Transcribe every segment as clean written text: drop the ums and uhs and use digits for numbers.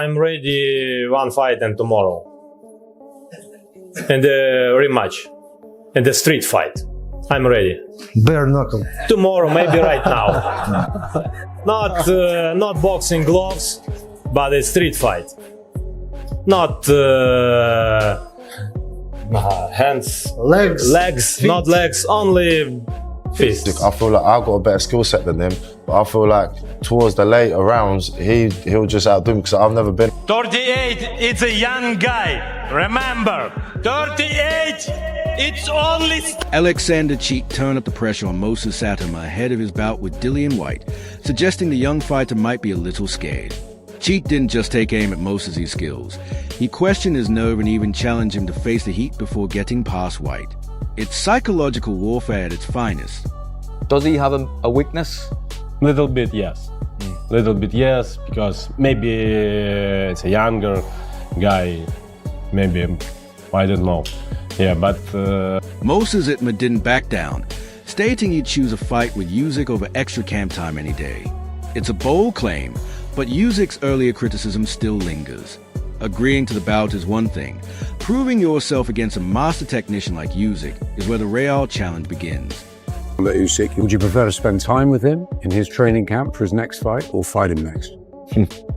I'm ready one fight and tomorrow. And the rematch. And the street fight. I'm ready. Bare knuckle. Tomorrow, maybe right now. Not boxing gloves, but a street fight. Not hands, Legs, feet. not legs, only fists. I feel like I've got a better skill set than him, but I feel like towards the later rounds, he'll just outdo me because I've never been. 38, it's a young guy. Remember, 38, it's only... Oleksandr Usyk turned up the pressure on Moses Itauma ahead of his bout with Dillian Whyte, suggesting the young fighter might be a little scared. Usyk didn't just take aim at Moses' skills. He questioned his nerve and even challenged him to face the heat before getting past Whyte. It's psychological warfare at its finest. Does he have a weakness? Little bit, yes. Little bit, yes, because maybe it's a younger guy. Maybe, I don't know. Yeah, but... Moses Itauma didn't back down, stating he'd choose a fight with Usyk over extra camp time any day. It's a bold claim, but Usyk's earlier criticism still lingers. Agreeing to the bout is one thing. Proving yourself against a master technician like Usyk is where the real challenge begins. Usyk, would you prefer to spend time with him in his training camp for his next fight or fight him next?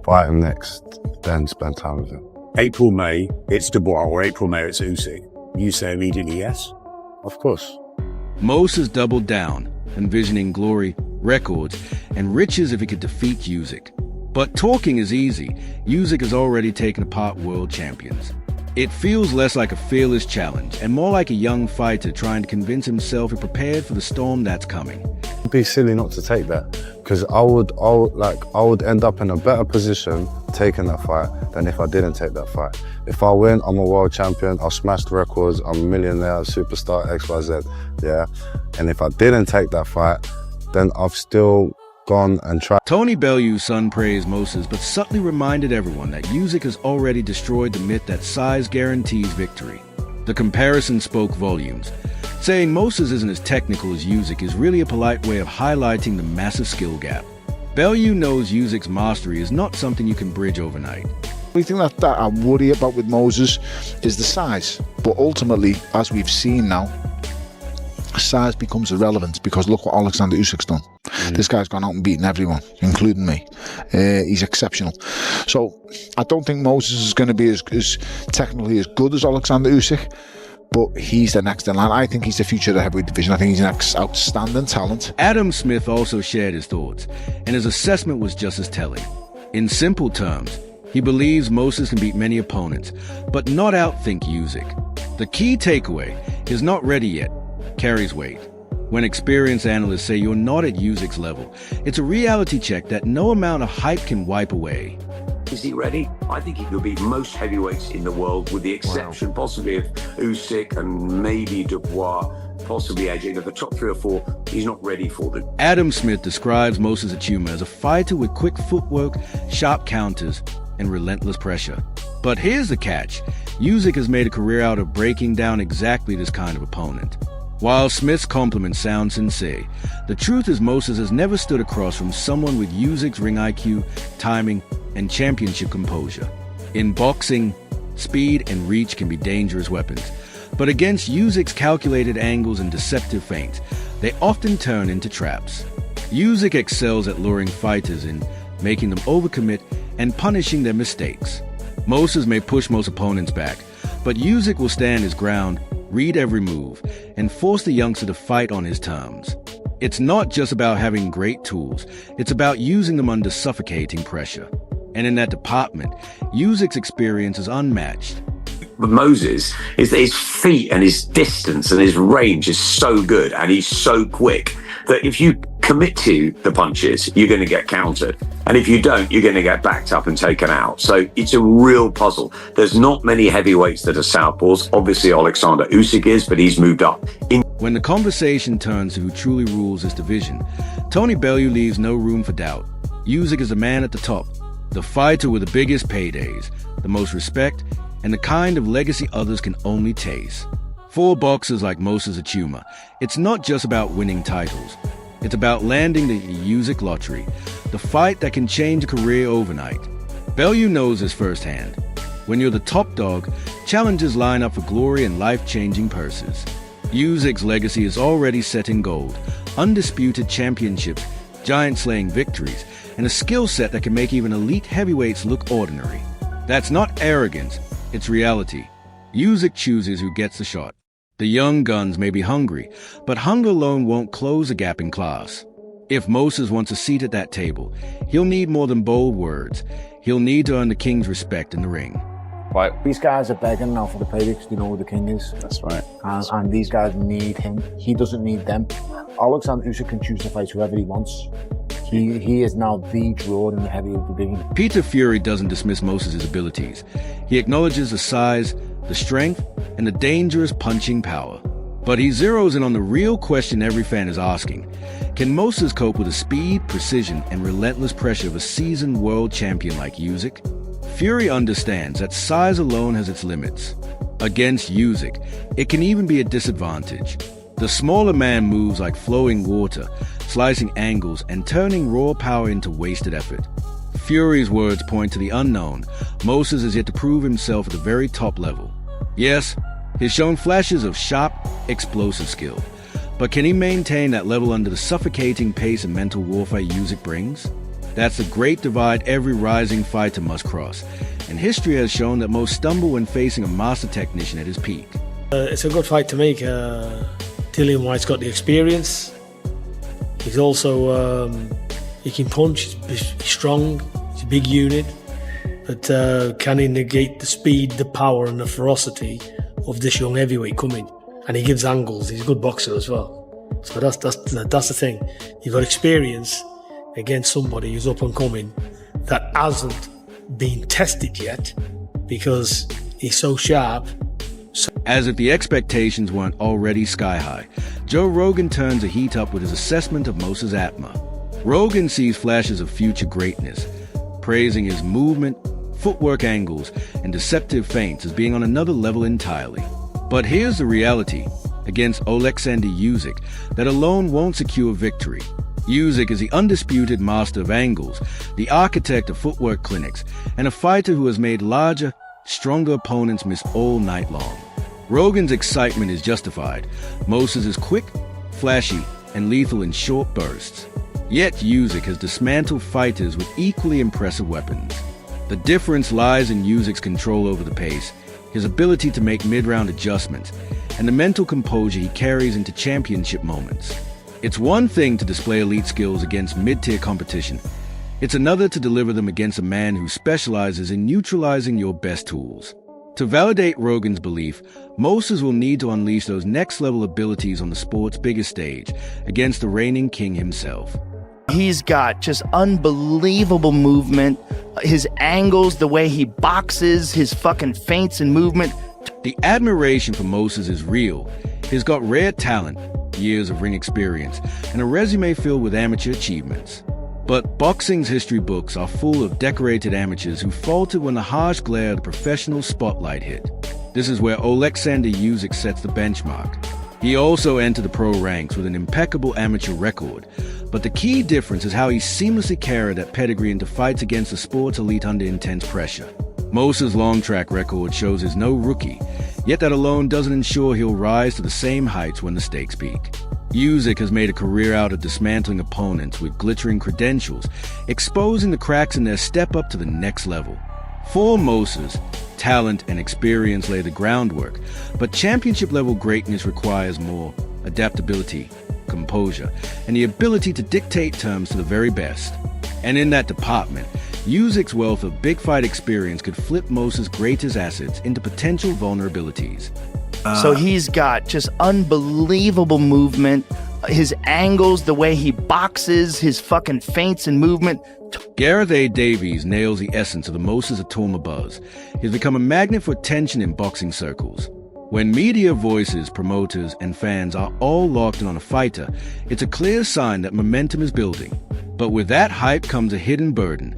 Fight him next, then spend time with him. April, May, it's Dubois, or April, May, it's Usyk. You say immediately yes? Of course. Moses doubled down, envisioning glory, records, and riches if he could defeat Usyk. But talking is easy. Usyk has already taken apart world champions. It feels less like a fearless challenge and more like a young fighter trying to convince himself he's prepared for the storm that's coming. It'd be silly not to take that because I would end up in a better position taking that fight than if I didn't take that fight. If I win, I'm a world champion, I'll smash the records, I'm a millionaire, superstar, XYZ, yeah? And if I didn't take that fight, then I've still gone and tried. Tony Bellew's son praised Moses, but subtly reminded everyone that Usyk has already destroyed the myth that size guarantees victory. The comparison spoke volumes. Saying Moses isn't as technical as Usyk is really a polite way of highlighting the massive skill gap. Bellew knows Usyk's mastery is not something you can bridge overnight. The only thing that I worry about with Moses is the size. But ultimately, as we've seen now, size becomes irrelevant because look what Oleksandr Usyk's done. This guy's gone out and beaten everyone, including me. He's exceptional. So I don't think Moses is going to be as technically as good as Oleksandr Usyk, but he's the next in line. I think he's the future of the heavyweight division. I think he's an outstanding talent. Adam Smith also shared his thoughts, and his assessment was just as telling. In simple terms, he believes Moses can beat many opponents, but not outthink Usyk. The key takeaway is not ready yet carries weight. When experienced analysts say you're not at Usyk's level, it's a reality check that no amount of hype can wipe away. Is he ready? I think he could beat most heavyweights in the world, with the exception possibly of Usyk and maybe Dubois, possibly AJ. The top 3 or 4, he's not ready for them. Adam Smith describes Moses Itauma as a fighter with quick footwork, sharp counters, and relentless pressure. But here's the catch. Usyk has made a career out of breaking down exactly this kind of opponent. While Smith's compliments sound sincere, the truth is Moses has never stood across from someone with Usyk's ring IQ, timing, and championship composure. In boxing, speed and reach can be dangerous weapons, but against Usyk's calculated angles and deceptive feints, they often turn into traps. Usyk excels at luring fighters in, making them overcommit and punishing their mistakes. Moses may push most opponents back, but Usyk will stand his ground, read every move, and force the youngster to fight on his terms. It's not just about having great tools, it's about using them under suffocating pressure. And in that department, Usyk's experience is unmatched. With Moses, is that his feet and his distance and his range is so good and he's so quick that if you commit to the punches, you're going to get countered. And if you don't, you're going to get backed up and taken out. So it's a real puzzle. There's not many heavyweights that are southpaws. Obviously, Oleksandr Usyk is, but he's moved up. When the conversation turns to who truly rules this division, Tony Bellew leaves no room for doubt. Usyk is the man at the top, the fighter with the biggest paydays, the most respect, and the kind of legacy others can only taste. For boxers like Moses Itauma, it's not just about winning titles. It's about landing the Usyk lottery, the fight that can change a career overnight. Bellew knows this firsthand. When you're the top dog, challengers line up for glory and life-changing purses. Usyk's legacy is already set in gold, undisputed championships, giant-slaying victories, and a skill set that can make even elite heavyweights look ordinary. That's not arrogance, it's reality. Usyk chooses who gets the shot. The young guns may be hungry, but hunger alone won't close a gap in class. If Moses wants a seat at that table, he'll need more than bold words. He'll need to earn the king's respect in the ring. Right. These guys are begging now for the pay because they know who the king is. That's right. And these guys need him. He doesn't need them. Oleksandr Usyk can choose to fight whoever he wants. He is now the draw in the heavyweight division. Peter Fury doesn't dismiss Moses' abilities. He acknowledges the size, the strength, and the dangerous punching power. But he zeroes in on the real question every fan is asking. Can Moses cope with the speed, precision, and relentless pressure of a seasoned world champion like Usyk? Fury understands that size alone has its limits. Against Usyk, it can even be a disadvantage. The smaller man moves like flowing water, slicing angles and turning raw power into wasted effort. Fury's words point to the unknown. Moses is yet to prove himself at the very top level. Yes, he's shown flashes of sharp, explosive skill. But can he maintain that level under the suffocating pace and mental warfare Usyk brings? That's the great divide every rising fighter must cross. And history has shown that most stumble when facing a master technician at his peak. It's a good fight to make. Dillian Whyte's got the experience. He's also, he can punch, he's strong, he's a big unit. But can he negate the speed, the power and the ferocity of this young heavyweight coming? And he gives angles, he's a good boxer as well. So that's the thing. You've got experience against somebody who's up and coming that hasn't been tested yet because he's so sharp. As if the expectations weren't already sky high, Joe Rogan turns the heat up with his assessment of Moses Itauma. Rogan sees flashes of future greatness, praising his movement, footwork angles, and deceptive feints as being on another level entirely. But here's the reality. Against Oleksandr Usyk, that alone won't secure victory. Usyk is the undisputed master of angles, the architect of footwork clinics, and a fighter who has made larger, stronger opponents miss all night long. Rogan's excitement is justified. Moses is quick, flashy, and lethal in short bursts. Yet Usyk has dismantled fighters with equally impressive weapons. The difference lies in Usyk's control over the pace, his ability to make mid-round adjustments, and the mental composure he carries into championship moments. It's one thing to display elite skills against mid-tier competition. It's another to deliver them against a man who specializes in neutralizing your best tools. To validate Rogan's belief, Moses will need to unleash those next-level abilities on the sport's biggest stage against the reigning king himself. He's got just unbelievable movement, his angles, the way he boxes, his fucking feints and movement. The admiration for Moses is real. He's got rare talent, years of ring experience, and a resume filled with amateur achievements. But boxing's history books are full of decorated amateurs who faltered when the harsh glare of the professional spotlight hit. This is where Oleksandr Usyk sets the benchmark. He also entered the pro ranks with an impeccable amateur record, but the key difference is how he seamlessly carried that pedigree into fights against the sport's elite under intense pressure. Moses' long track record shows he's no rookie, yet that alone doesn't ensure he'll rise to the same heights when the stakes peak. Usyk has made a career out of dismantling opponents with glittering credentials, exposing the cracks in their step up to the next level. For Moses, talent and experience lay the groundwork, but championship-level greatness requires more adaptability, composure, and the ability to dictate terms to the very best. And in that department, Usyk's wealth of big fight experience could flip Moses' greatest assets into potential vulnerabilities. So he's got just unbelievable movement, his angles, the way he boxes, his fucking feints and movement. Gareth A. Davies nails the essence of the Moses Itauma buzz. He's become a magnet for attention in boxing circles. When media voices, promoters, and fans are all locked in on a fighter, it's a clear sign that momentum is building. But with that hype comes a hidden burden.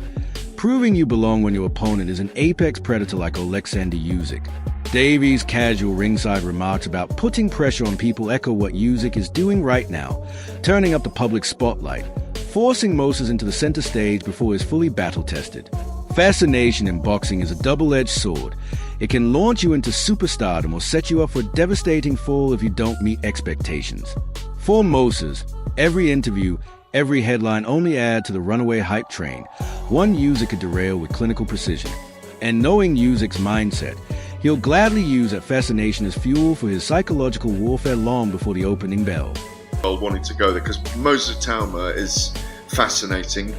Proving you belong when your opponent is an apex predator like Oleksandr Usyk. Davies' casual ringside remarks about putting pressure on people echo what Usyk is doing right now, turning up the public spotlight, forcing Moses into the center stage before he's fully battle-tested. Fascination in boxing is a double-edged sword. It can launch you into superstardom or set you up for a devastating fall if you don't meet expectations. For Moses, every interview, every headline only add to the runaway hype train. One user could derail with clinical precision. And knowing Usyk's mindset, he'll gladly use that fascination as fuel for his psychological warfare long before the opening bell. Wanting to go there because Moses Itauma is fascinating.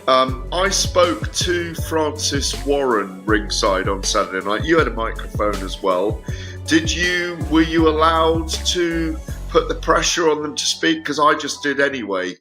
I spoke to Francis Warren ringside on Saturday night. You had a microphone as well. Were you allowed to put the pressure on them to speak? Because I just did anyway.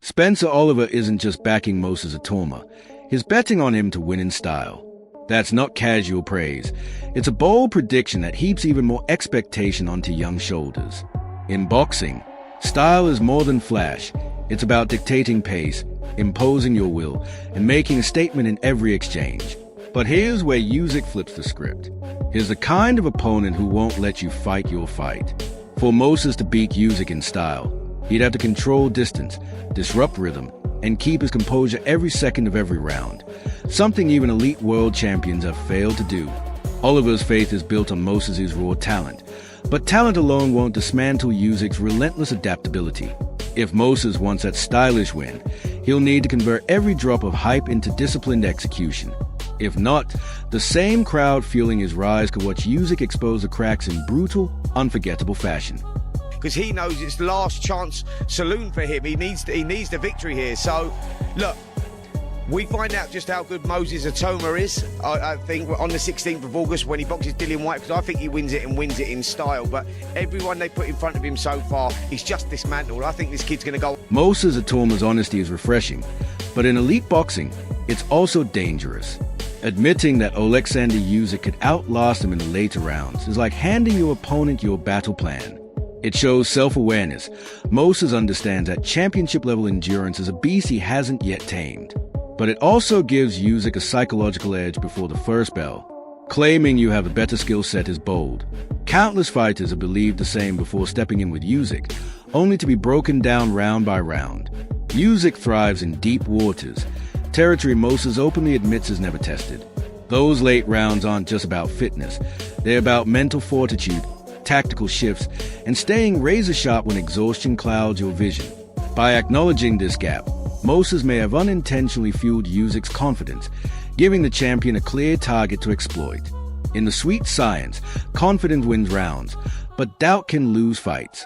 Spencer Oliver isn't just backing Moses Itauma. He's betting on him to win in style. That's not casual praise. It's a bold prediction that heaps even more expectation onto young shoulders. In boxing, style is more than flash. It's about dictating pace, imposing your will, and making a statement in every exchange. But here's where Usyk flips the script. He's the kind of opponent who won't let you fight your fight. For Moses to beat Usyk in style, he'd have to control distance, disrupt rhythm, and keep his composure every second of every round. Something even elite world champions have failed to do. Oliver's faith is built on Moses' raw talent. But talent alone won't dismantle Usyk's relentless adaptability. If Moses wants that stylish win, he'll need to convert every drop of hype into disciplined execution. If not, the same crowd fueling his rise could watch Usyk expose the cracks in brutal, unforgettable fashion. Because he knows it's last chance saloon for him. He needs the victory here. So, look, we find out just how good Moses Itauma is, I think, on the 16th of August when he boxes Dillian Whyte, because I think he wins it and wins it in style. But everyone they put in front of him so far, he's just dismantled. I think this kid's going to go. Moses Itauma's honesty is refreshing, but in elite boxing, it's also dangerous. Admitting that Oleksandr Usyk could outlast him in the later rounds is like handing your opponent your battle plan. It shows self-awareness. Moses understands that championship-level endurance is a beast he hasn't yet tamed. But it also gives Usyk a psychological edge before the first bell. Claiming you have a better skill set is bold. Countless fighters have believed the same before stepping in with Usyk, only to be broken down round by round. Usyk thrives in deep waters, territory Moses openly admits is never tested. Those late rounds aren't just about fitness. They're about mental fortitude, tactical shifts, and staying razor-sharp when exhaustion clouds your vision. By acknowledging this gap, Moses may have unintentionally fueled Usyk's confidence, giving the champion a clear target to exploit. In the sweet science, confidence wins rounds, but doubt can lose fights.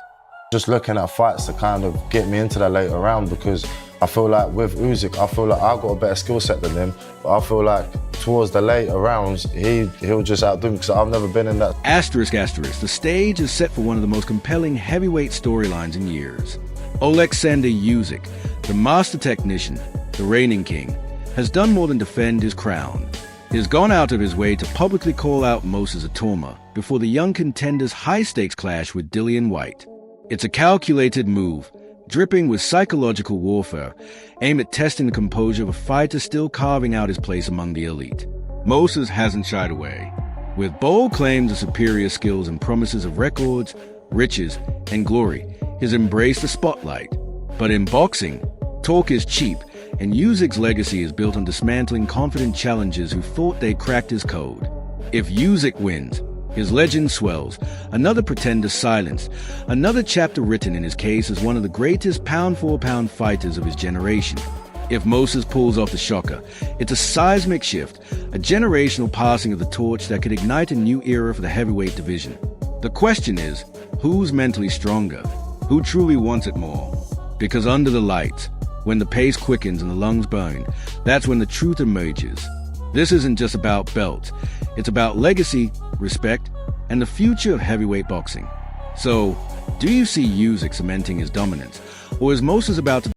Just looking at fights to kind of get me into that later round, because I feel like with Usyk, I feel like I've got a better skill set than him, but I feel like towards the later rounds, he'll just outdo me because I've never been in that. Asterisk, asterisk, the stage is set for one of the most compelling heavyweight storylines in years. Oleksandr Usyk, the master technician, the reigning king, has done more than defend his crown. He has gone out of his way to publicly call out Moses Itauma before the young contender's high-stakes clash with Dillian Whyte. It's a calculated move, dripping with psychological warfare, aimed at testing the composure of a fighter still carving out his place among the elite. Moses hasn't shied away. With bold claims of superior skills and promises of records, riches, and glory, he's embraced the spotlight. But in boxing, talk is cheap, and Usyk's legacy is built on dismantling confident challengers who thought they cracked his code. If Usyk wins, his legend swells, another pretender silenced, another chapter written in his case as one of the greatest pound-for-pound fighters of his generation. If Moses pulls off the shocker, it's a seismic shift, a generational passing of the torch that could ignite a new era for the heavyweight division. The question is, who's mentally stronger? Who truly wants it more? Because under the lights, when the pace quickens and the lungs burn, that's when the truth emerges. This isn't just about belts. It's about legacy, respect, and the future of heavyweight boxing. So, do you see Usyk cementing his dominance, or is Moses about to